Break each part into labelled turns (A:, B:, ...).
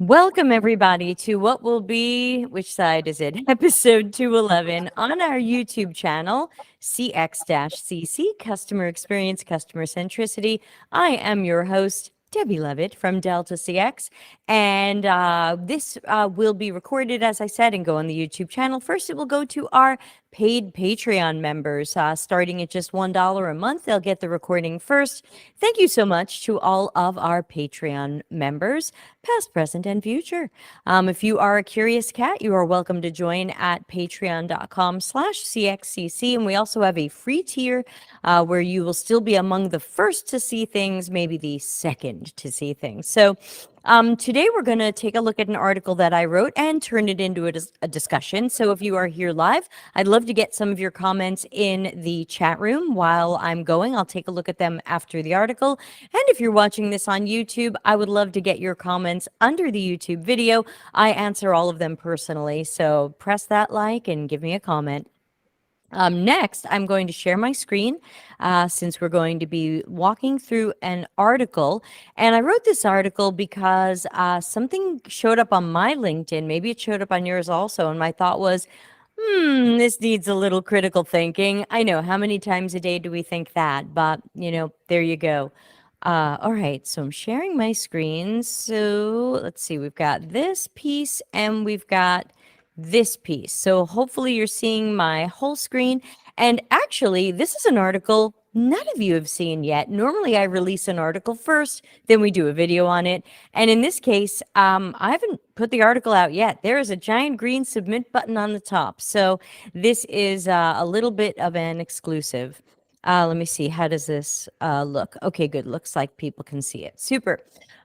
A: Welcome, everybody, to what will be, which side is it? Episode 211 on our YouTube channel, CX-CC, Customer Experience, Customer Centricity. I am your host, Debbie Levitt from Delta CX, and this will be recorded, as I said, and go on the YouTube channel. First, it will go to our paid Patreon members, starting at just $1 a month. They'll get the recording first. Thank you so much to all of our Patreon members, past, present, and future. If you are a curious cat, you are welcome to join at patreon.com/CXCC. And we also have a free tier where you will still be among the first to see things, maybe the second to see things. So today we're going to take a look at an article that I wrote and turn it into a discussion. So if you are here live, I'd love to get some of your comments in the chat room while I'm going. I'll take a look at them after the article. And if you're watching this on YouTube, I would love to get your comments under the YouTube video. I answer all of them personally, so press that like and give me a comment. Next, I'm going to share my screen since we're going to be walking through an article. And I wrote this article because something showed up on my LinkedIn. Maybe it showed up on yours also. And my thought was, this needs a little critical thinking. I know, how many times a day do we think that? But, there you go. All right, so I'm sharing my screen. So let's see, we've got this piece and we've got this piece. So hopefully you're seeing my whole screen. And actually, this is an article none of you have seen yet. Normally, I release an article first, then we do a video on it. And in this case, I haven't put the article out yet. There is a giant green submit button on the top. So this is a little bit of an exclusive. Let me see. How does this look? Okay, good. Looks like people can see it. Super.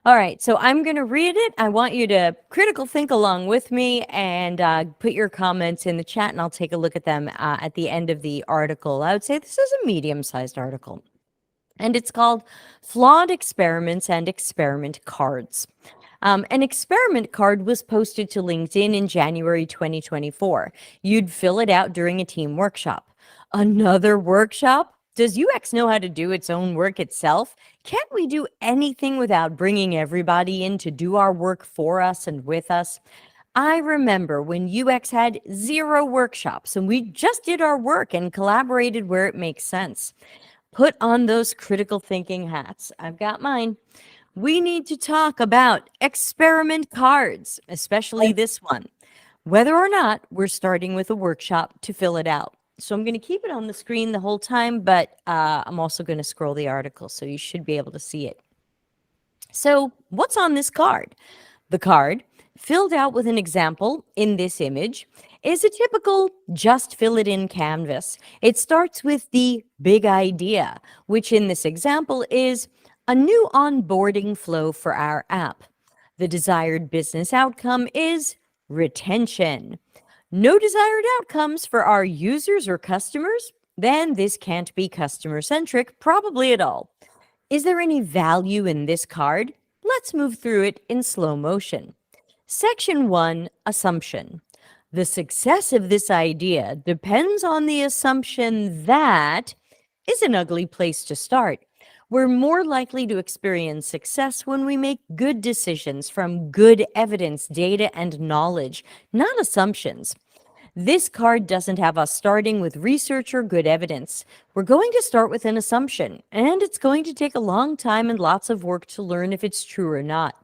A: All right, so I'm going to read it. I want you to critical think along with me and put your comments in the chat, and I'll take a look at them at the end of the article. I would say this is a medium-sized article, and it's called Flawed Experiments and Experiment Cards. An experiment card was posted to LinkedIn in January 2024. You'd fill it out during a team workshop. Another workshop? Does UX know how to do its own work itself? Can't we do anything without bringing everybody in to do our work for us and with us? I remember when UX had 0 workshops and we just did our work and collaborated where it makes sense. Put on those critical thinking hats. I've got mine. We need to talk about experiment cards, especially this one, whether or not we're starting with a workshop to fill it out. So I'm going to keep it on the screen the whole time, but I'm also going to scroll the article, so you should be able to see it. So what's on this card? The card, filled out with an example in this image, is a typical just fill it in canvas. It starts with the big idea, which in this example is a new onboarding flow for our app. The desired business outcome is retention. No desired outcomes for our users or customers? Then this can't be customer-centric, probably at all. Is there any value in this card? Let's move through it in slow motion. Section 1, Assumption. The success of this idea depends on the assumption that is an ugly place to start. We're more likely to experience success when we make good decisions from good evidence, data, and knowledge, not assumptions. This card doesn't have us starting with research or good evidence. We're going to start with an assumption, and it's going to take a long time and lots of work to learn if it's true or not.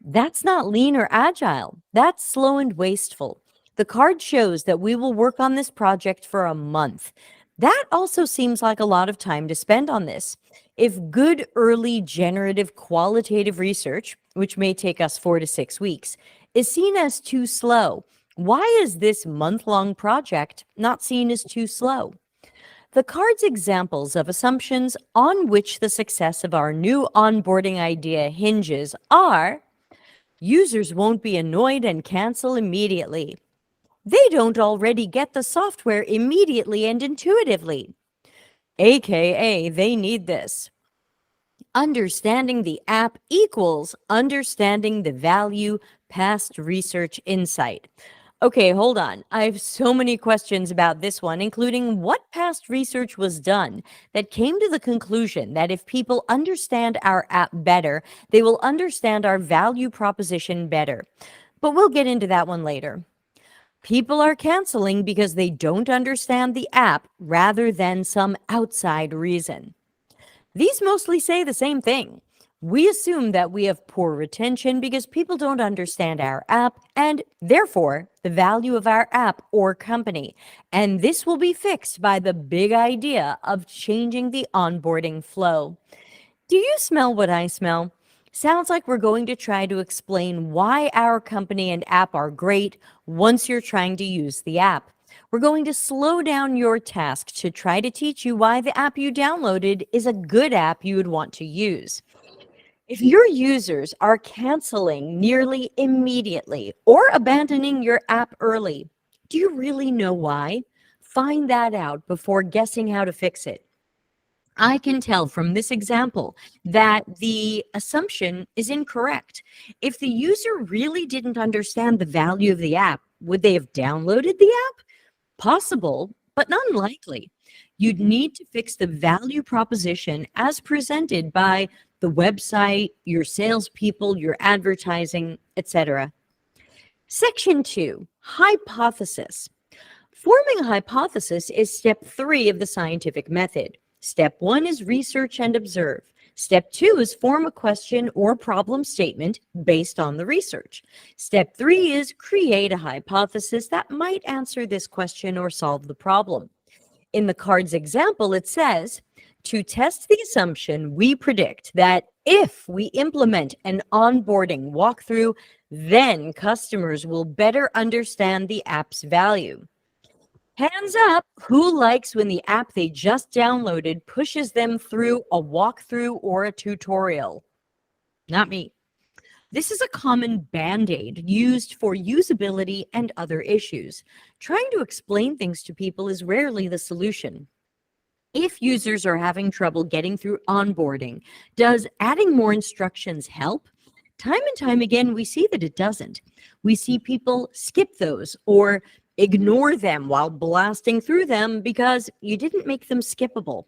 A: That's not lean or agile. That's slow and wasteful. The card shows that we will work on this project for a month. That also seems like a lot of time to spend on this. If good early generative qualitative research, which may take us 4 to 6 weeks, is seen as too slow, why is this month-long project not seen as too slow? The card's examples of assumptions on which the success of our new onboarding idea hinges are: users won't be annoyed and cancel immediately. They don't already get the software immediately and intuitively. AKA, they need this. Understanding the app equals understanding the value past research insight. Okay, hold on. I have so many questions about this one, including what past research was done that came to the conclusion that if people understand our app better, they will understand our value proposition better. But we'll get into that one later. People are canceling because they don't understand the app rather than some outside reason. These mostly say the same thing. We assume that we have poor retention because people don't understand our app and therefore the value of our app or company. And this will be fixed by the big idea of changing the onboarding flow. Do you smell what I smell? Sounds like we're going to try to explain why our company and app are great once you're trying to use the app. We're going to slow down your task to try to teach you why the app you downloaded is a good app you would want to use. If your users are canceling nearly immediately or abandoning your app early, do you really know why? Find that out before guessing how to fix it. I can tell from this example that the assumption is incorrect. If the user really didn't understand the value of the app, would they have downloaded the app? Possible, but not unlikely. You'd need to fix the value proposition as presented by the website, your salespeople, your advertising, etc. Section 2, hypothesis. Forming a hypothesis is step 3 of the scientific method. Step 1 is research and observe. Step 2 is form a question or problem statement based on the research. Step 3 is create a hypothesis that might answer this question or solve the problem. In the card's example, it says, to test the assumption, we predict that if we implement an onboarding walkthrough, then customers will better understand the app's value. Hands up, who likes when the app they just downloaded pushes them through a walkthrough or a tutorial? Not me. This is a common band-aid used for usability and other issues. Trying to explain things to people is rarely the solution. If users are having trouble getting through onboarding, does adding more instructions help? Time and time again, we see that it doesn't. We see people skip those or ignore them while blasting through them because you didn't make them skippable.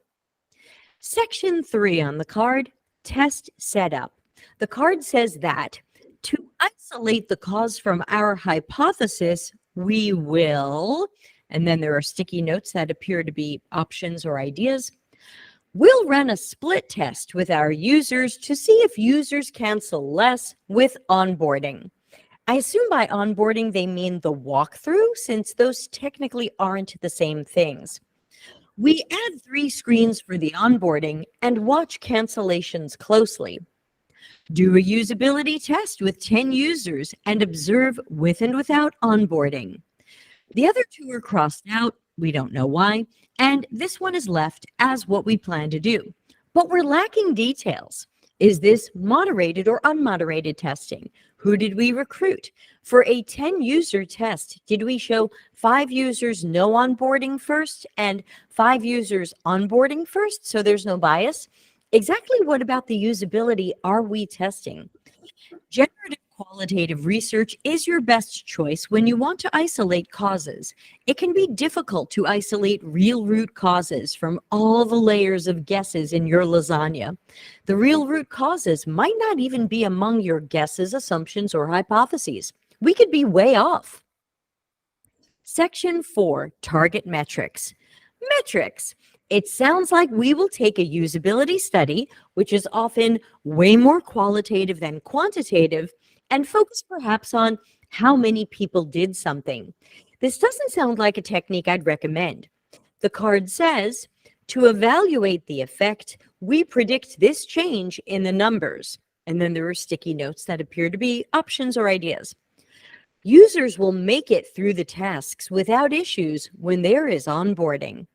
A: Section 3 on the card, test setup. The card says that to isolate the cause from our hypothesis, we will, and then there are sticky notes that appear to be options or ideas. We'll run a split test with our users to see if users cancel less with onboarding. I assume by onboarding they mean the walkthrough, since those technically aren't the same things. We add 3 screens for the onboarding and watch cancellations closely. Do a usability test with 10 users and observe with and without onboarding. The other 2 are crossed out, we don't know why, and this one is left as what we plan to do. But we're lacking details. Is this moderated or unmoderated testing? Who did we recruit? For a 10-user test, did we show 5 users no onboarding first and 5 users onboarding first, so there's no bias? Exactly what about the usability are we testing? Generative qualitative research is your best choice when you want to isolate causes. It can be difficult to isolate real root causes from all the layers of guesses in your lasagna. The real root causes might not even be among your guesses, assumptions, or hypotheses. We could be way off. Section 4, target metrics. Metrics. It sounds like we will take a usability study, which is often way more qualitative than quantitative, and focus perhaps on how many people did something. This doesn't sound like a technique I'd recommend. The card says, to evaluate the effect, we predict this change in the numbers. And then there are sticky notes that appear to be options or ideas. Users will make it through the tasks without issues when there is onboarding.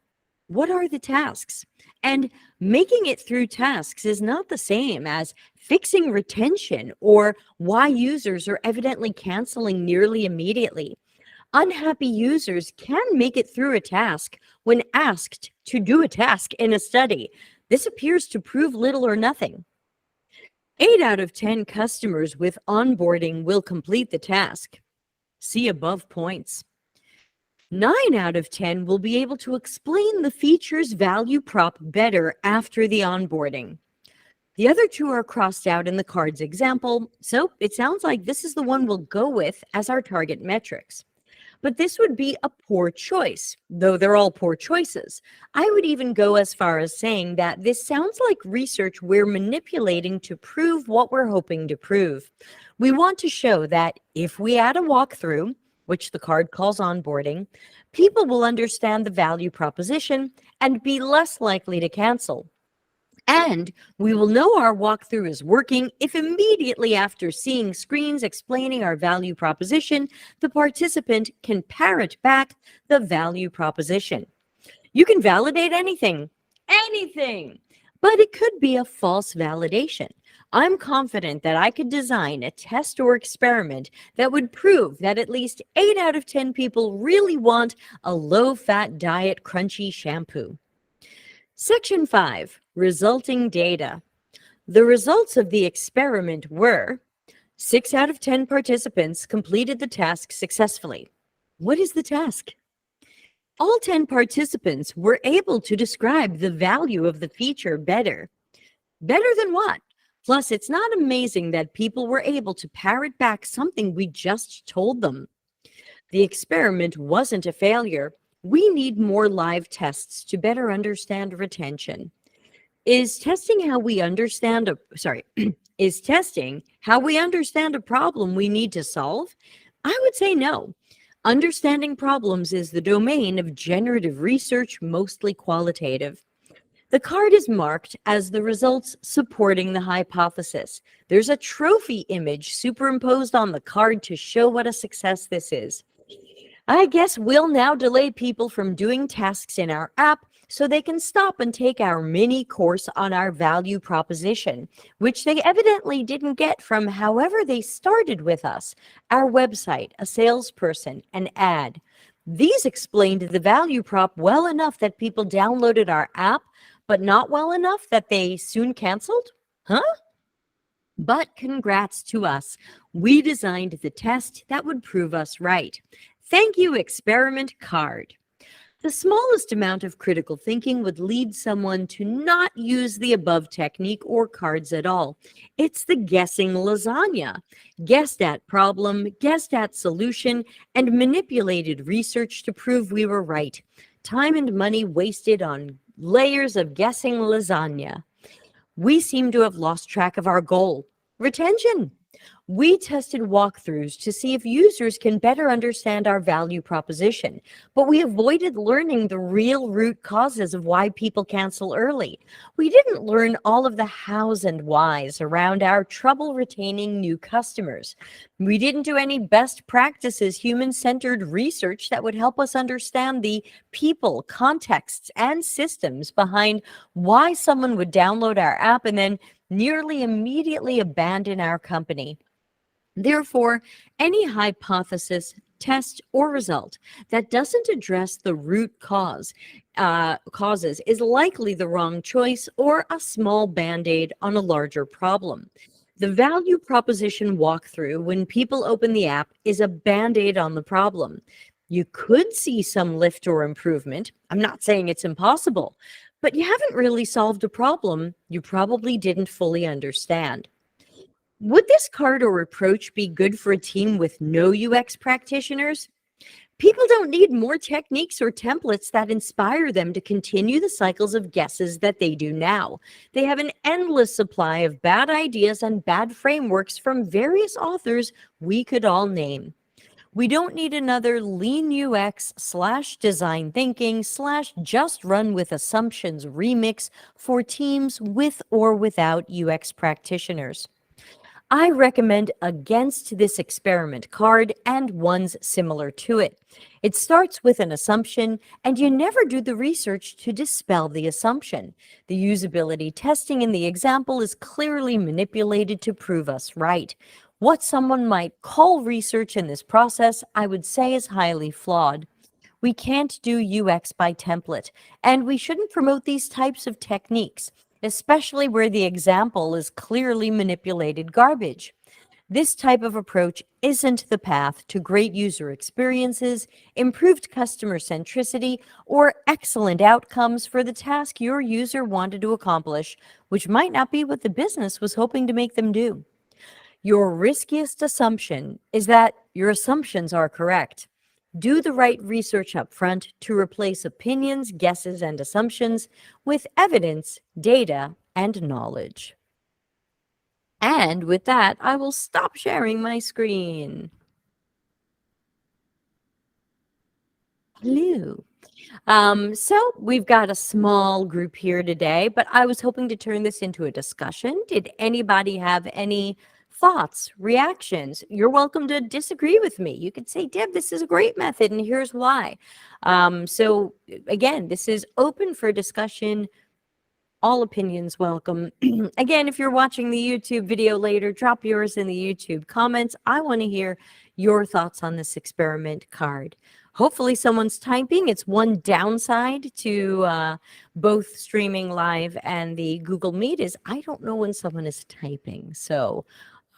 A: What are the tasks? And making it through tasks is not the same as fixing retention or why users are evidently canceling nearly immediately. Unhappy users can make it through a task when asked to do a task in a study. This appears to prove little or nothing. 8 out of 10 customers with onboarding will complete the task. See above points. 9 out of 10 will be able to explain the feature's value prop better after the onboarding. The other two are crossed out in the card's example, so it sounds like this is the one we'll go with as our target metrics. But this would be a poor choice, though they're all poor choices. I would even go as far as saying that this sounds like research we're manipulating to prove what we're hoping to prove. We want to show that if we add a walkthrough, which the card calls onboarding, people will understand the value proposition and be less likely to cancel. And we will know our walkthrough is working if immediately after seeing screens explaining our value proposition, the participant can parrot back the value proposition. You can validate anything, but it could be a false validation. I'm confident that I could design a test or experiment that would prove that at least 8 out of 10 people really want a low-fat diet crunchy shampoo. Section 5, resulting data. The results of the experiment were 6 out of 10 participants completed the task successfully. What is the task? All 10 participants were able to describe the value of the feature better. Better than what? Plus, it's not amazing that people were able to parrot back something we just told them. The experiment wasn't a failure. We need more live tests to better understand retention. Is testing how we understand a problem we need to solve? I would say no. Understanding problems is the domain of generative research, mostly qualitative. The card is marked as the results supporting the hypothesis. There's a trophy image superimposed on the card to show what a success this is. I guess we'll now delay people from doing tasks in our app so they can stop and take our mini course on our value proposition, which they evidently didn't get from however they started with us, our website, a salesperson, an ad. These explained the value prop well enough that people downloaded our app, but not well enough that they soon canceled? Huh? But congrats to us. We designed the test that would prove us right. Thank you, experiment card. The smallest amount of critical thinking would lead someone to not use the above technique or cards at all. It's the guessing lasagna. Guessed at problem, guessed at solution, and manipulated research to prove we were right. Time and money wasted on layers of guessing lasagna. We seem to have lost track of our goal, retention. We tested walkthroughs to see if users can better understand our value proposition, but we avoided learning the real root causes of why people cancel early. We didn't learn all of the hows and whys around our trouble retaining new customers. We didn't do any best practices, human-centered research that would help us understand the people, contexts, and systems behind why someone would download our app and then nearly immediately abandon our company. Therefore, any hypothesis, test, or result that doesn't address the root causes is likely the wrong choice or a small band-aid on a larger problem. The value proposition walkthrough when people open the app is a band-aid on the problem. You could see some lift or improvement. I'm not saying it's impossible, but you haven't really solved a problem you probably didn't fully understand. Would this card or approach be good for a team with no UX practitioners? People don't need more techniques or templates that inspire them to continue the cycles of guesses that they do now. They have an endless supply of bad ideas and bad frameworks from various authors we could all name. We don't need another lean UX / design thinking / just run with assumptions remix for teams with or without UX practitioners. I recommend against this experiment card and ones similar to it. It starts with an assumption, and you never do the research to dispel the assumption. The usability testing in the example is clearly manipulated to prove us right. What someone might call research in this process, I would say, is highly flawed. We can't do UX by template, and we shouldn't promote these types of techniques, especially where the example is clearly manipulated garbage. This type of approach isn't the path to great user experiences, improved customer centricity, or excellent outcomes for the task your user wanted to accomplish, which might not be what the business was hoping to make them do. Your riskiest assumption is that your assumptions are correct. Do the right research up front to replace opinions, guesses, and assumptions with evidence, data, and knowledge. And with that, I will stop sharing my screen. Hello. So we've got a small group here today, but I was hoping to turn this into a discussion. Did anybody have any thoughts, reactions? You're welcome to disagree with me. You could say, Deb, this is a great method, and here's why. So again, this is open for discussion. All opinions welcome. Again, if you're watching the YouTube video later, drop yours in the YouTube comments. I want to hear your thoughts on this experiment card. Hopefully someone's typing. It's one downside to both streaming live and the Google Meet is I don't know when someone is typing. So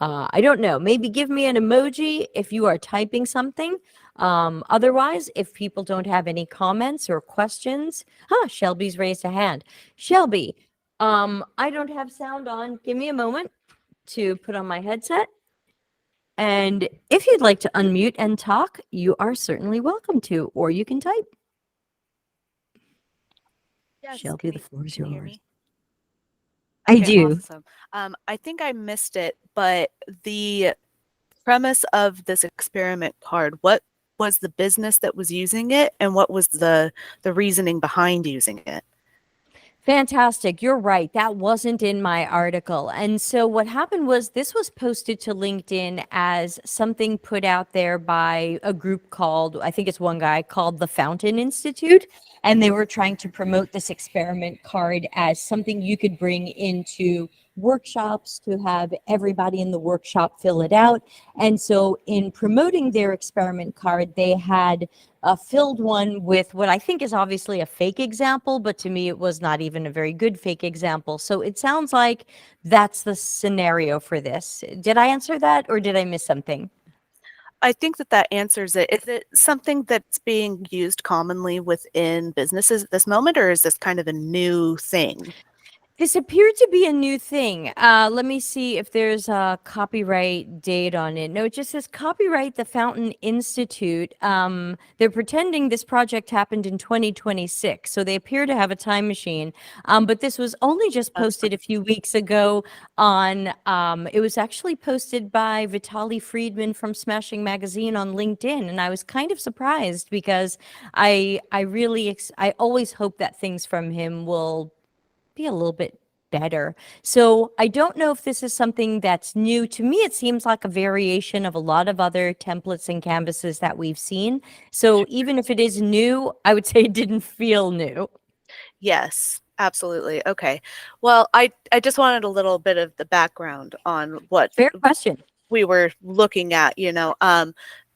A: I don't know. Maybe give me an emoji if you are typing something. Otherwise, if people don't have any comments or questions, Shelby's raised a hand. Shelby, I don't have sound on. Give me a moment to put on my headset. And if you'd like to unmute and talk, you are certainly welcome to, or you can type.
B: Yes,
A: Shelby, the floor is
B: can you hear
A: yours.
B: me?
A: I
B: Okay,
A: do.
B: awesome. I think I missed it, but the premise of this experiment card, what was the business that was using it, and what was the reasoning behind using it?
A: Fantastic. You're right. That wasn't in my article. And so what happened was this was posted to LinkedIn as something put out there by a group called, I think it's one guy called the Fountain Institute. And they were trying to promote this experiment card as something you could bring into workshops to have everybody in the workshop fill it out. And so in promoting their experiment card, they had filled one with what I think is obviously a fake example, but to me, it was not even a very good fake example. So it sounds like that's the scenario for this. Did I answer that or did I miss something?
B: I think that answers it. Is it something that's being used commonly within businesses at this moment, or is this kind of a new thing?
A: This appeared to be a new thing. Let me see if there's a copyright date on it. No, it just says copyright the Fountain Institute. They're pretending this project happened in 2026, so they appear to have a time machine. But this was only just posted a few weeks ago on, it was actually posted by Vitaly Friedman from Smashing Magazine on LinkedIn. And I was kind of surprised because I really, I always hope that things from him will be a little bit better. So I don't know if this is something that's new. To me, it seems like a variation of a lot of other templates and canvases that we've seen. So even if it is new, I would say it didn't feel new.
B: Yes, absolutely. Okay. Well, I just wanted a little bit of the background on what
A: Fair question.
B: we were looking at,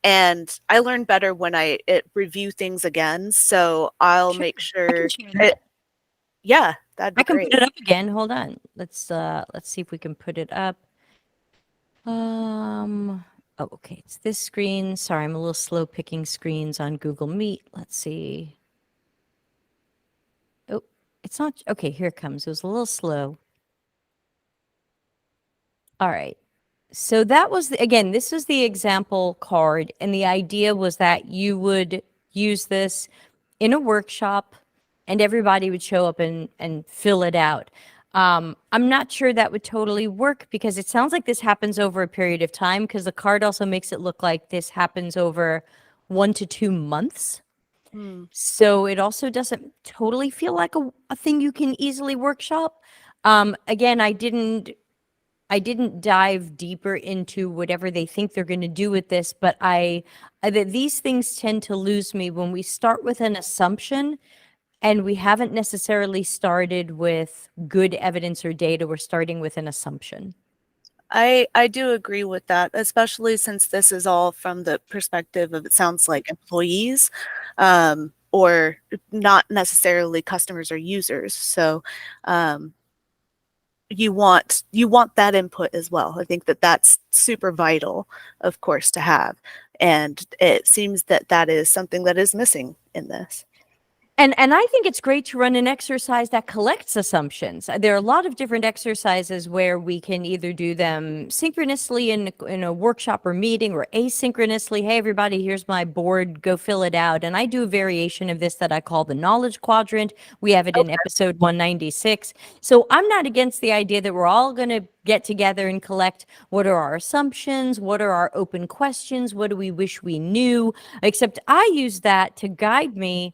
B: and I learn better when I review things again. So I'll
A: Sure.
B: make
A: I can
B: sure
A: share that.
B: yeah, that'd be
A: I can
B: great.
A: put it up again. Hold on. Let's see if we can put it up. Oh, okay. It's this screen. Sorry, I'm a little slow picking screens on Google Meet. Let's see. Oh, it's not. Okay, here it comes. It was a little slow. All right. So that was, again, this was the example card. And the idea was that you would use this in a workshop and everybody would show up and fill it out. I'm not sure that would totally work because it sounds like this happens over a period of time because the card also makes it look like this happens over 1 to 2 months.
B: Hmm.
A: So it also doesn't totally feel like a thing you can easily workshop. Again, I didn't dive deeper into whatever they think they're going to do with this, but that these things tend to lose me when we start with an assumption and we haven't necessarily started with good evidence or data. We're starting with an assumption.
B: I do agree with that, especially since this is all from the perspective of, it sounds like, employees, or not necessarily customers or users. So, you want that input as well. I think that that's super vital, of course, to have, and it seems that that is something that is missing in this.
A: And I think it's great to run an exercise that collects assumptions. There are a lot of different exercises where we can either do them synchronously in a workshop or meeting, or asynchronously. Hey, everybody, here's my board, go fill it out. And I do a variation of this that I call the knowledge quadrant. We have it in
B: Okay.
A: episode 196. So I'm not against the idea that we're all going to get together and collect what are our assumptions, what are our open questions, what do we wish we knew, except I use that to guide me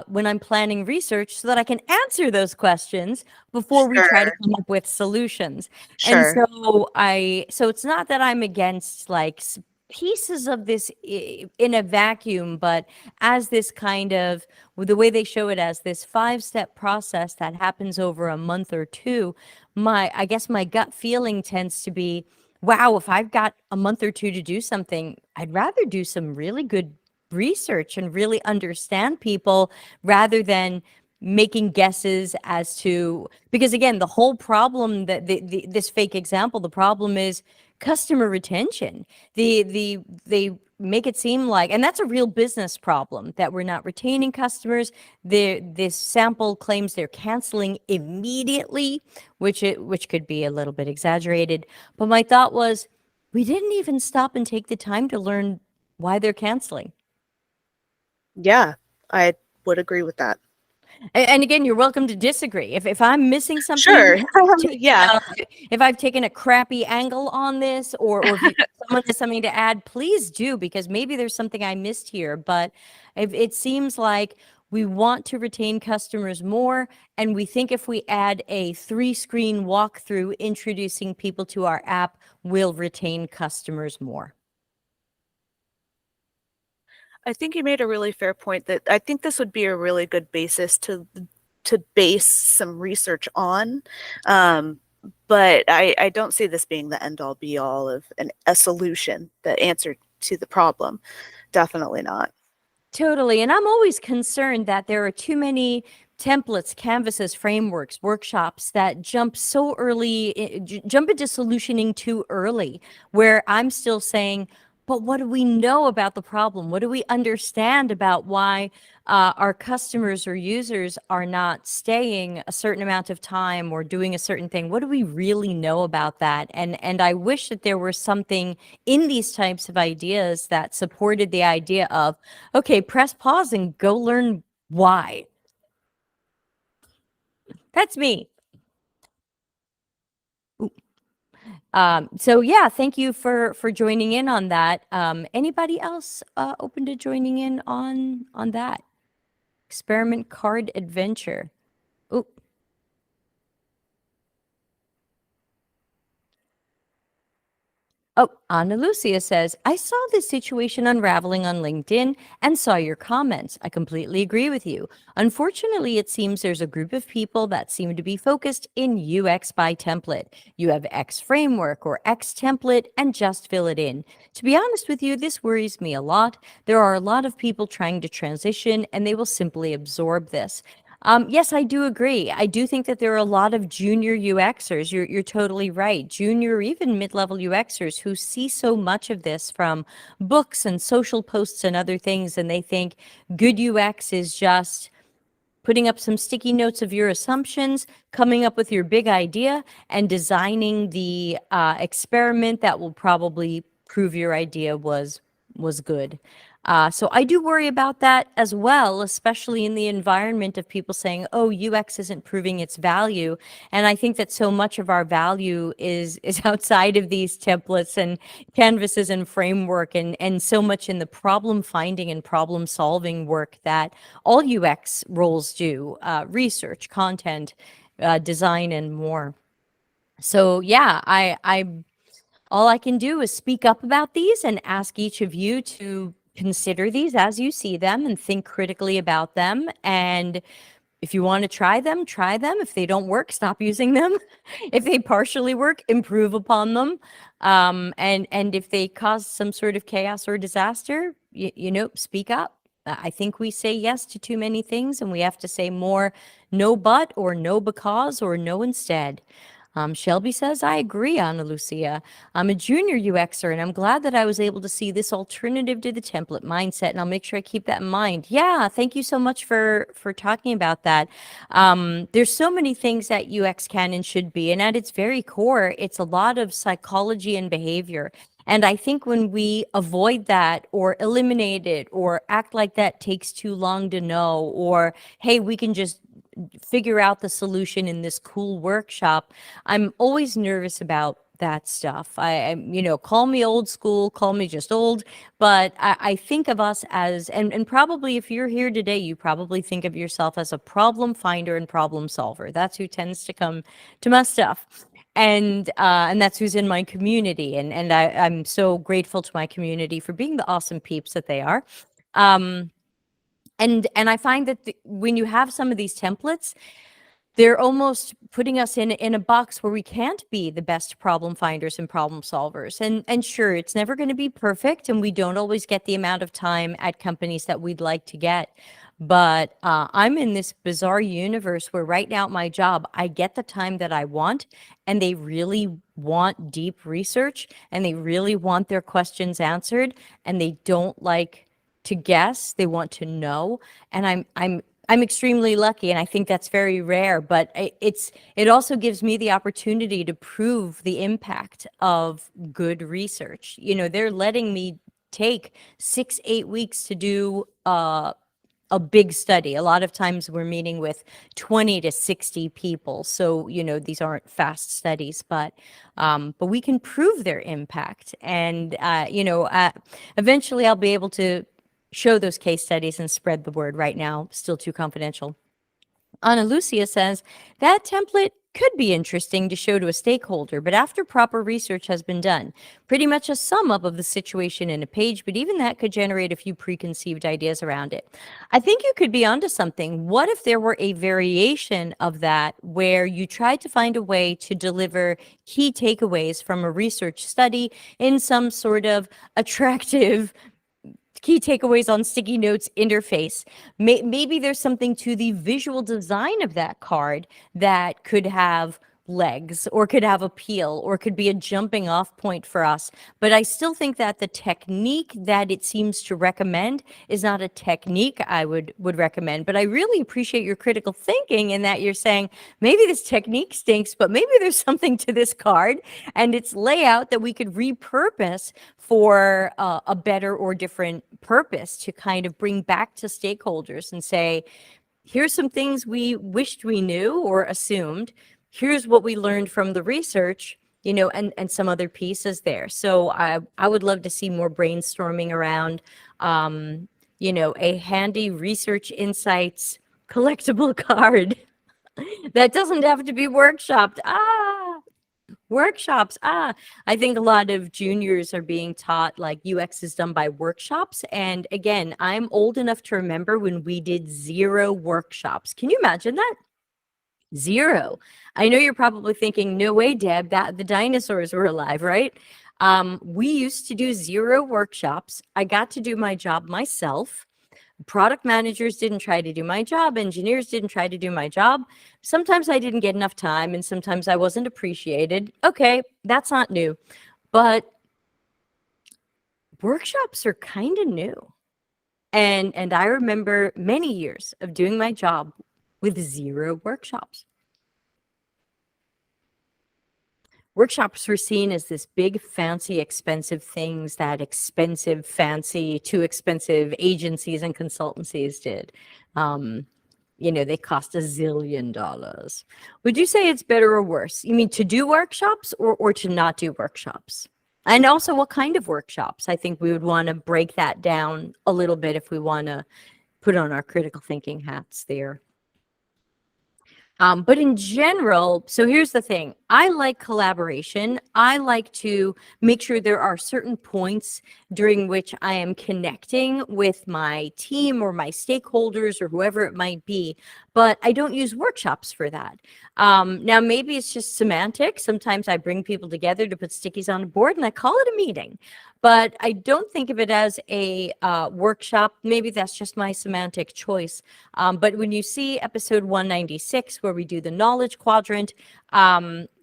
A: when I'm planning research so that I can answer those questions before we try to
B: Sure.
A: come up with solutions. And
B: Sure.
A: so it's not that I'm against like pieces of this in a vacuum, but as this kind of, with the way they show it as this 5-step process that happens over a month or two, I guess my gut feeling tends to be, wow, if I've got a month or two to do something, I'd rather do some really good research and really understand people rather than making guesses as to, because again, the whole problem that this fake example, the problem is customer retention. They make it seem like, and that's a real business problem, that we're not retaining customers. This sample claims they're canceling immediately, which could be a little bit exaggerated. But my thought was, we didn't even stop and take the time to learn why they're canceling.
B: Yeah, I would agree with that.
A: And again, you're welcome to disagree. If I'm missing something,
B: Sure.
A: if I've taken
B: Yeah.
A: if I've taken a crappy angle on this, or if someone has something to add, please do, because maybe there's something I missed here. But it seems like we want to retain customers more, and we think if we add a 3-screen walkthrough introducing people to our app, we'll retain customers more.
B: I think you made a really fair point that I think this would be a really good basis to base some research on. But I don't see this being the end all be all of a solution, the answer to the problem. Definitely not.
A: Totally. And I'm always concerned that there are too many templates, canvases, frameworks, workshops that jump so early, jump into solutioning too early, where I'm still saying, but what do we know about the problem? What do we understand about why our customers or users are not staying a certain amount of time or doing a certain thing? What do we really know about that? And I wish that there were something in these types of ideas that supported the idea of, okay, press pause and go learn why. That's me. So yeah, thank you for joining in on that. Anybody else open to joining in on that experiment card adventure? Ooh. Oh, Ana Lucia says, I saw this situation unraveling on LinkedIn and saw your comments. I completely agree with you. Unfortunately, it seems there's a group of people that seem to be focused in UX by template. You have X framework or X template and just fill it in. To be honest with you, this worries me a lot. There are a lot of people trying to transition and they will simply absorb this. Yes, I do agree. I do think that there are a lot of junior UXers. You're totally right. Junior or even mid-level UXers who see so much of this from books and social posts and other things, and they think good UX is just putting up some sticky notes of your assumptions, coming up with your big idea, and designing the experiment that will probably prove your idea was good. So I do worry about that as well, especially in the environment of people saying, "Oh, UX isn't proving its value," and I think that so much of our value is outside of these templates and canvases and framework, and so much in the problem finding and problem solving work that all UX roles do: research, content, design, and more. So yeah, I all I can do is speak up about these and ask each of you to consider these as you see them and think critically about them. And if you want to try them, try them. If they don't work, stop using them. If they partially work, improve upon them. And if they cause some sort of chaos or disaster, speak up. I think we say yes to too many things, and we have to say more no but, or no because, or no instead. Shelby says, I agree, Ana Lucia. I'm a junior UXer, and I'm glad that I was able to see this alternative to the template mindset, and I'll make sure I keep that in mind. Yeah, thank you so much for talking about that. There's so many things that UX can and should be, and at its very core, it's a lot of psychology and behavior. And I think when we avoid that or eliminate it or act like that takes too long to know, or hey, we can just figure out the solution in this cool workshop, I'm always nervous about that stuff. Call me old school, call me just old, but I think of us as, and probably if you're here today, you probably think of yourself as a problem finder and problem solver. That's who tends to come to my stuff. And that's who's in my community. And I'm so grateful to my community for being the awesome peeps that they are. Um, and I find that when you have some of these templates, they're almost putting us in a box where we can't be the best problem finders and problem solvers. And sure, it's never going to be perfect, and we don't always get the amount of time at companies that we'd like to get. But I'm in this bizarre universe where right now at my job, I get the time that I want, and they really want deep research, and they really want their questions answered, and they don't like to guess. They want to know. And I'm extremely lucky, and I think that's very rare, but it also gives me the opportunity to prove the impact of good research. They're letting me take 6-8 weeks to do a big study. A lot of times we're meeting with 20 to 60 people. So, these aren't fast studies, but we can prove their impact. And, eventually I'll be able to show those case studies and spread the word. Right now, still too confidential. Ana Lucia says, that template could be interesting to show to a stakeholder, but after proper research has been done, pretty much a sum up of the situation in a page, but even that could generate a few preconceived ideas around it. I think you could be onto something. What if there were a variation of that where you tried to find a way to deliver key takeaways from a research study in some sort of attractive key takeaways on sticky notes interface? Maybe there's something to the visual design of that card that could have legs or could have appeal or could be a jumping off point for us. But I still think that the technique that it seems to recommend is not a technique I would recommend. But I really appreciate your critical thinking in that you're saying maybe this technique stinks, but maybe there's something to this card and its layout that we could repurpose for a better or different purpose to kind of bring back to stakeholders and say, here's some things we wished we knew or assumed. Here's what we learned from the research, and some other pieces there. So I would love to see more brainstorming around, a handy research insights collectible card that doesn't have to be workshopped. Workshops. I think a lot of juniors are being taught like UX is done by workshops. And again, I'm old enough to remember when we did 0 workshops. Can you imagine that? 0. I know you're probably thinking, no way, Deb, that the dinosaurs were alive, right? We used to do 0 workshops. I got to do my job myself. Product managers didn't try to do my job. Engineers didn't try to do my job. Sometimes I didn't get enough time and sometimes I wasn't appreciated. Okay, that's not new. But workshops are kind of new. And I remember many years of doing my job with 0 workshops. Workshops were seen as this big, fancy, expensive things that expensive, fancy, too expensive agencies and consultancies did. They cost $1 zillion. Would you say it's better or worse? You mean to do workshops or to not do workshops? And also, what kind of workshops? I think we would want to break that down a little bit if we want to put on our critical thinking hats there. But in general, so here's the thing. I like collaboration. I like to make sure there are certain points during which I am connecting with my team or my stakeholders or whoever it might be, but I don't use workshops for that. Now, maybe it's just semantic. Sometimes I bring people together to put stickies on a board and I call it a meeting, but I don't think of it as a workshop. Maybe that's just my semantic choice. But when you see episode 196, where we do the knowledge quadrant,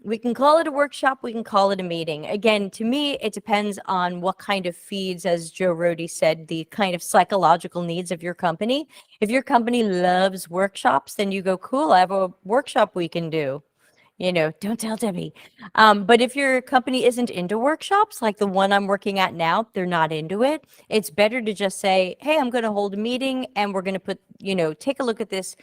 A: we can call it a workshop, we can call it a meeting. Again, to me, it depends on what kind of feeds, as Joe Rody said, the kind of psychological needs of your company. If your company loves workshops, then you go, cool, I have a workshop we can do. Don't tell Debbie. But if your company isn't into workshops, like the one I'm working at now, they're not into it. It's better to just say, hey, I'm going to hold a meeting and we're going to put, take a look at this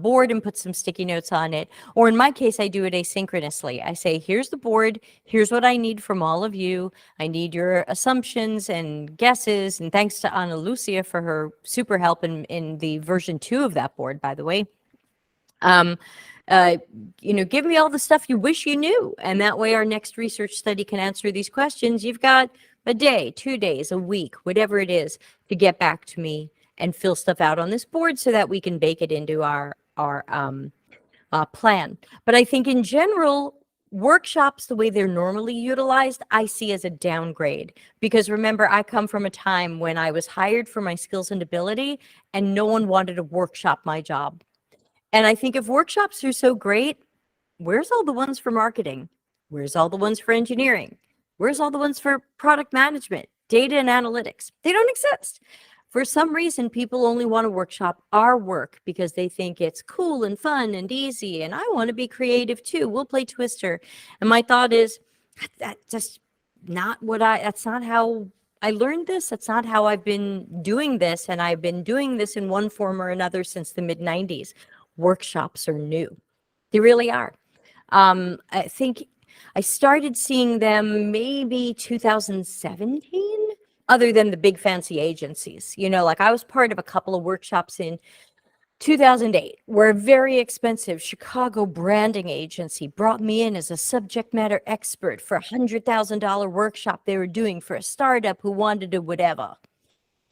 A: board and put some sticky notes on it. Or in my case, I do it asynchronously. I say, here's the board. Here's what I need from all of you. I need your assumptions and guesses. And thanks to Ana Lucia for her super help in the version 2 of that board, by the way. Um, uh, give me all the stuff you wish you knew. And that way our next research study can answer these questions. You've got a day, 2 days, a week, whatever it is, to get back to me and fill stuff out on this board so that we can bake it into our plan. But I think in general, workshops, the way they're normally utilized, I see as a downgrade. Because remember, I come from a time when I was hired for my skills and ability, and no one wanted to workshop my job. And I think if workshops are so great, where's all the ones for marketing? Where's all the ones for engineering? Where's all the ones for product management, data and analytics? They don't exist. For some reason, people only want to workshop our work because they think it's cool and fun and easy. And I want to be creative too. We'll play Twister. And my thought is, that's just not that's not how I learned this. That's not how I've been doing this. And I've been doing this in one form or another since the mid 90s. Workshops are new. They really are. I think I started seeing them maybe 2017, other than the big fancy agencies. Like I was part of a couple of workshops in 2008, where a very expensive Chicago branding agency brought me in as a subject matter expert for a $100,000 workshop they were doing for a startup who wanted to whatever.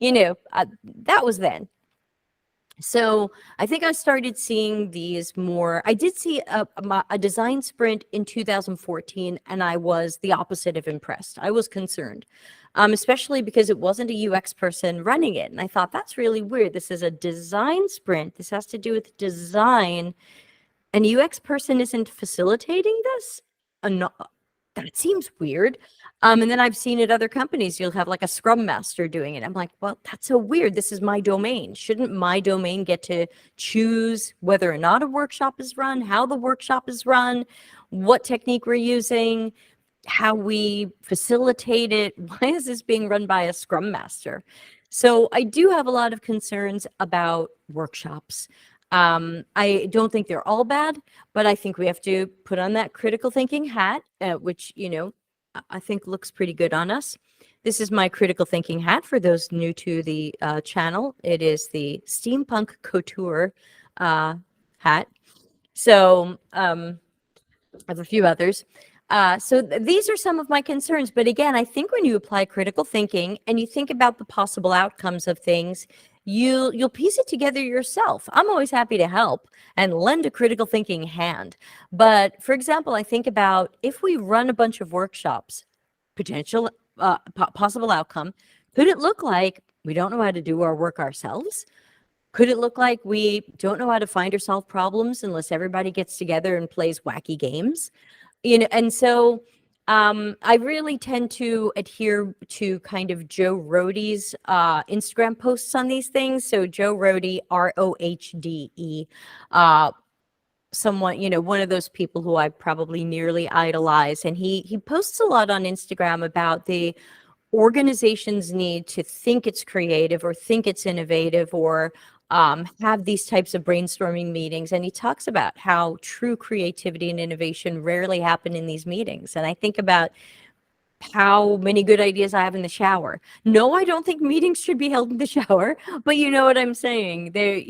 A: That was then. So I think I started seeing these more. I did see a design sprint in 2014, and I was the opposite of impressed. I was concerned, especially because it wasn't a UX person running it. And I thought, that's really weird. This is a design sprint. This has to do with design. And a UX person isn't facilitating this? That seems weird. And then I've seen at other companies, you'll have like a scrum master doing it. I'm like, well, that's so weird. This is my domain. Shouldn't my domain get to choose whether or not a workshop is run, how the workshop is run, what technique we're using, how we facilitate it? Why is this being run by a scrum master? So I do have a lot of concerns about workshops. I don't think they're all bad, but I think we have to put on that critical thinking hat, which, I think looks pretty good on us. This is my critical thinking hat for those new to the channel. It is the Steampunk Couture hat. So I have a few others. So these are some of my concerns. But again, I think when you apply critical thinking and you think about the possible outcomes of things, you'll piece it together yourself. I'm always happy to help and lend a critical thinking hand. But for example, I think about if we run a bunch of workshops, potential possible outcome, could it look like we don't know how to do our work ourselves? Could it look like we don't know how to find or solve problems unless everybody gets together and plays wacky games? And so I really tend to adhere to kind of Joe Rohde's Instagram posts on these things. So Joe Rohde, Rohde, someone, one of those people who I probably nearly idolize. And he posts a lot on Instagram about the organization's need to think it's creative or think it's innovative or have these types of brainstorming meetings. And he talks about how true creativity and innovation rarely happen in these meetings. And I think about how many good ideas I have in the shower. No, I don't think meetings should be held in the shower, but you know what I'm saying. There,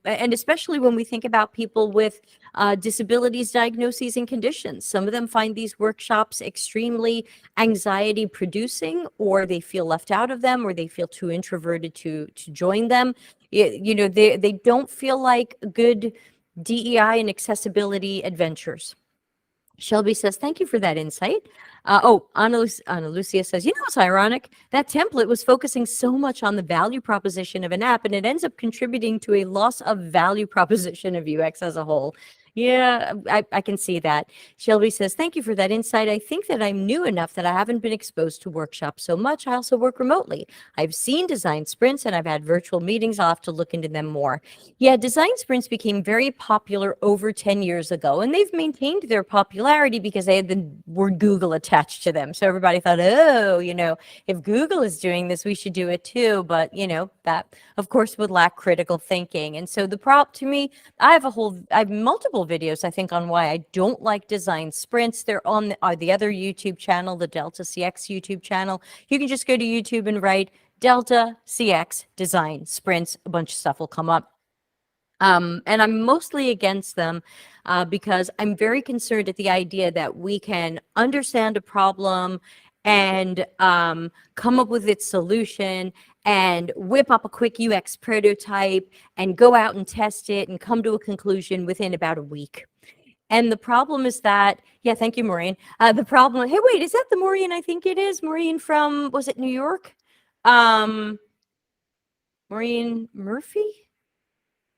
A: and especially when we think about people with disabilities, diagnoses, and conditions. Some of them find these workshops extremely anxiety producing, or they feel left out of them, or they feel too introverted to join them. They don't feel like good DEI and accessibility adventures. Shelby says, thank you for that insight. Ana Lucia says, it's ironic. That template was focusing so much on the value proposition of an app, and it ends up contributing to a loss of value proposition of UX as a whole. Yeah, I can see that. Shelby says, thank you for that insight. I think that I'm new enough that I haven't been exposed to workshops so much. I also work remotely. I've seen design sprints and I've had virtual meetings. I'll have to look into them more. Yeah, design sprints became very popular over 10 years ago, and they've maintained their popularity because they had the word Google attached to them. So everybody thought, oh, if Google is doing this, we should do it too. But, that, of course, would lack critical thinking. And so to me, I have multiple videos, I think, on why I don't like design sprints. They're on the other YouTube channel, the Delta CX YouTube channel. You can just go to YouTube and write Delta CX design sprints. A bunch of stuff will come up. And I'm mostly against them because I'm very concerned at the idea that we can understand a problem and come up with its solution and whip up a quick UX prototype and go out and test it and come to a conclusion within about a week. And the problem is that, yeah, thank you, Maureen. The problem, hey, wait, is that the Maureen I think it is? Maureen from, was it New York? Maureen Murphy?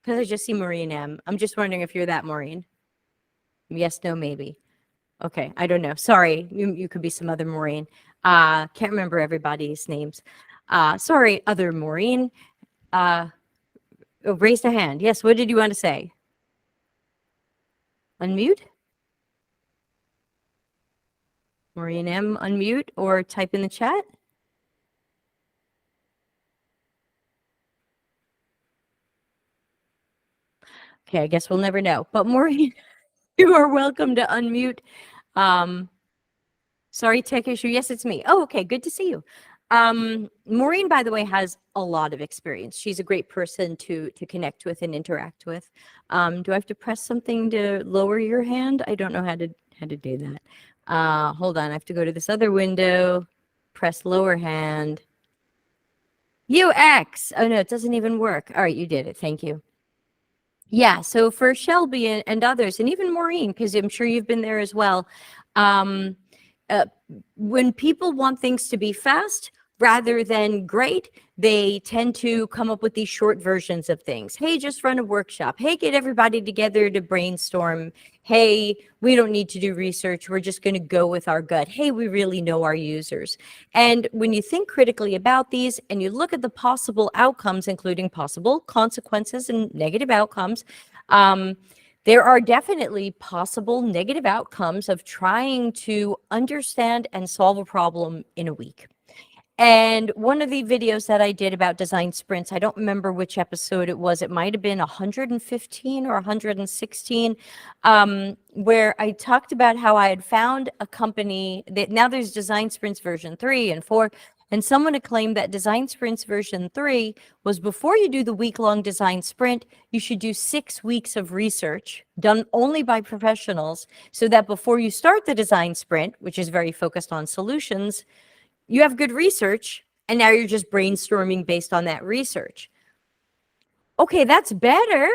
A: Because I just see Maureen M. I'm just wondering if you're that Maureen. Yes, no, maybe. Okay, I don't know. Sorry, you could be some other Maureen. Can't remember everybody's names. Sorry, other Maureen. Raised a hand. Yes, what did you want to say? Unmute? Maureen M, unmute or type in the chat. Okay, I guess we'll never know. But Maureen, you are welcome to unmute. Sorry, tech issue. Yes, it's me. Oh, okay, good to see you. Maureen, by the way, has a lot of experience. She's a great person to connect with and interact with. Do I have to press something to lower your hand? I don't know how to do that. Hold on, I have to go to this other window, press lower hand. UX. Oh no, it doesn't even work. All right, you did it. Thank you. Yeah, so for Shelby and others, and even Maureen, because I'm sure you've been there as well, when people want things to be fast rather than great, they tend to come up with these short versions of things. Hey, just run a workshop. Hey, get everybody together to brainstorm. Hey, we don't need to do research. We're just going to go with our gut. Hey, we really know our users. And when you think critically about these and you look at the possible outcomes, including possible consequences and negative outcomes, there are definitely possible negative outcomes of trying to understand and solve a problem in a week. And one of the videos that I did about design sprints, I don't remember which episode it was. It might have been 115 or 116, where I talked about how I had found a company that now there's design sprints version 3 and 4. And someone had claimed that design sprints version 3 was before you do the week-long design sprint, you should do 6 weeks of research done only by professionals so that before you start the design sprint, which is very focused on solutions, you have good research, and now you're just brainstorming based on that research. Okay, that's better.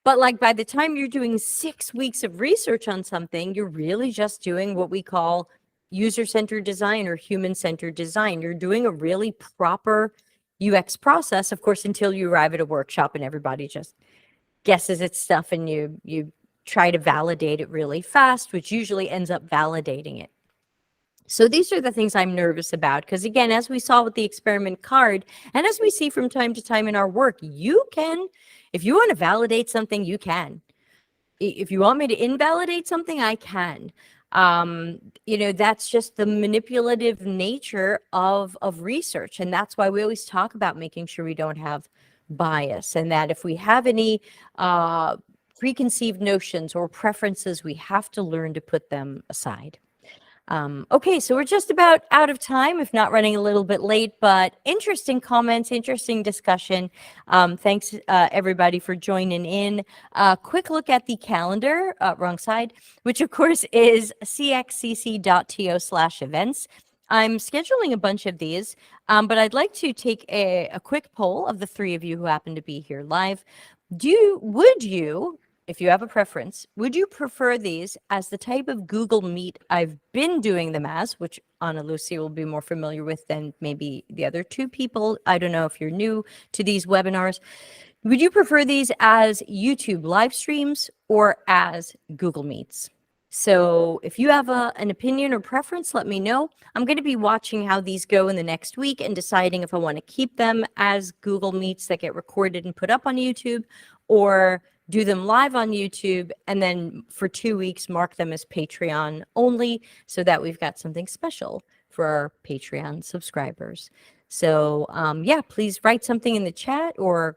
A: But like by the time you're doing 6 weeks of research on something, you're really just doing what we call user-centered design or human-centered design. You're doing a really proper UX process, of course, until you arrive at a workshop and everybody just guesses its stuff and you try to validate it really fast, which usually ends up validating it. So these are the things I'm nervous about because, again, as we saw with the experiment card, and as we see from time to time in our work, you can, if you want to validate something, you can. If you want me to invalidate something, I can. That's just the manipulative nature of research. And that's why we always talk about making sure we don't have bias, and that if we have any preconceived notions or preferences, we have to learn to put them aside. Okay, so we're just about out of time, if not running a little bit late, but interesting comments, interesting discussion. Thanks, everybody, for joining in. Quick look at the calendar, wrong side, which of course is cxcc.to/events. I'm scheduling a bunch of these, but I'd like to take a quick poll of the three of you who happen to be here live. Would you, if you have a preference, would you prefer these as the type of Google Meet I've been doing them as, which Ana Lucia will be more familiar with than maybe the other two people? I don't know if you're new to these webinars. Would you prefer these as YouTube live streams or as Google Meets? So if you have an opinion or preference, let me know. I'm going to be watching how these go in the next week and deciding if I want to keep them as Google Meets that get recorded and put up on YouTube, or do them live on YouTube and then for 2 weeks mark them as Patreon only, so that we've got something special for our Patreon subscribers. So yeah, please write something in the chat or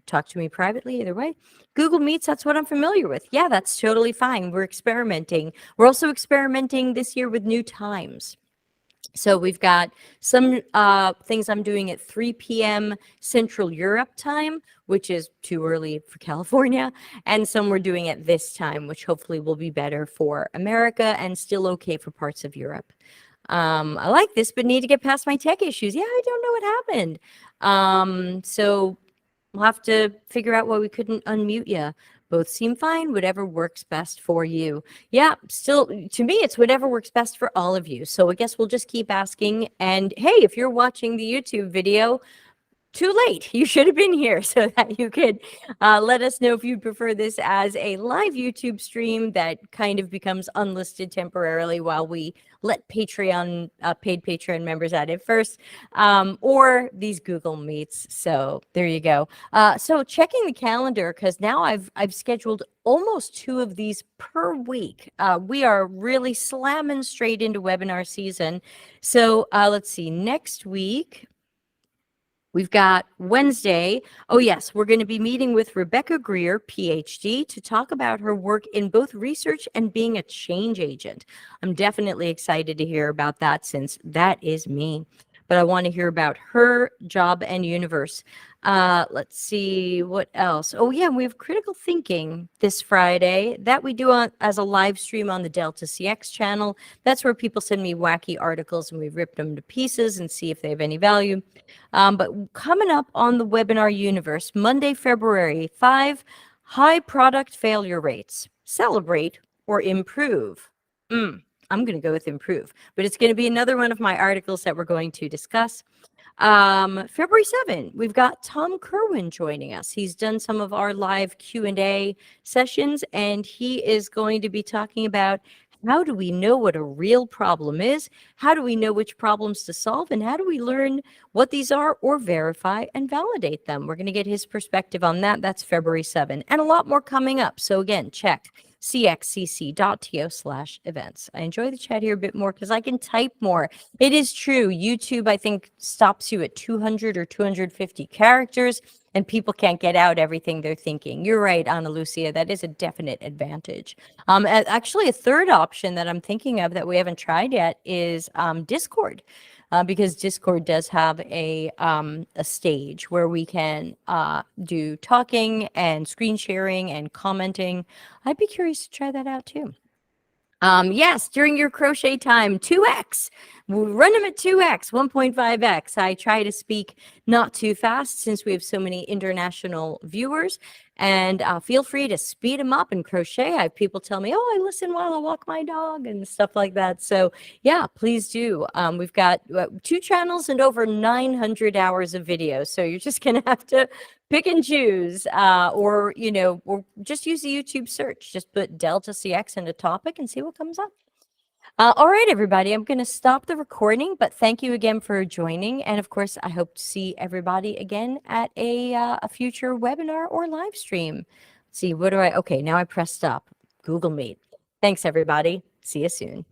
A: talk to me privately, either way. Google Meets, that's what I'm familiar with. Yeah, that's totally fine. We're experimenting. We're also experimenting this year with new times. So we've got some things I'm doing at 3 p.m. Central Europe time, which is too early for California, and some we're doing at this time, which hopefully will be better for America and still okay for parts of Europe. I like this, but need to get past my tech issues. Yeah, I don't know what happened. So we'll have to figure out why we couldn't unmute you. Both seem fine, whatever works best for you. Yeah, still, to me, it's whatever works best for all of you. So I guess we'll just keep asking. And hey, if you're watching the YouTube video, too late. You should have been here so that you could let us know if you prefer this as a live YouTube stream that kind of becomes unlisted temporarily while we let Patreon, paid Patreon members at it first, or these Google Meets. So there you go. So checking the calendar, because now I've scheduled almost 2 of these per week. We are really slamming straight into webinar season. So let's see, next week, we've got Wednesday. Oh, yes, we're going to be meeting with Rebecca Greer, PhD, to talk about her work in both research and being a change agent. I'm definitely excited to hear about that, since that is me. But I want to hear about her job and universe. Let's see what else. Oh, yeah, we have critical thinking this Friday that we do as a live stream on the Delta CX channel. That's where people send me wacky articles and we rip them to pieces and see if they have any value. But coming up on the webinar universe, Monday, February 5, high product failure rates. Celebrate or improve? I'm going to go with improve, but it's going to be another one of my articles that we're going to discuss. February 7, we've got Tom Kerwin joining us. He's done some of our live Q&A sessions, and he is going to be talking about how do we know what a real problem is? How do we know which problems to solve? And how do we learn what these are or verify and validate them? We're going to get his perspective on that. That's February 7, and a lot more coming up. So again, check cxcc.to/events. I enjoy the chat here a bit more because I can type more. It is true. YouTube, I think, stops you at 200 or 250 characters, and people can't get out everything they're thinking. You're right, Ana Lucia. That is a definite advantage. Actually, a third option that I'm thinking of that we haven't tried yet is Discord. Because Discord does have a stage where we can do talking and screen sharing and commenting. I'd be curious to try that out too. Yes, during your crochet time, 2x. We'll run them at 2x, 1.5x. I try to speak not too fast since we have so many international viewers. And feel free to speed them up and crochet. I have people tell me, oh, I listen while I walk my dog and stuff like that. So yeah, please do. We've got 2 channels and over 900 hours of video. So you're just going to have to pick and choose, or just use the YouTube search. Just put Delta CX into topic and see what comes up. All right, everybody, I'm going to stop the recording, but thank you again for joining. And of course, I hope to see everybody again at a future webinar or live stream. Let's see, okay, now I press stop. Google Meet. Thanks, everybody. See you soon.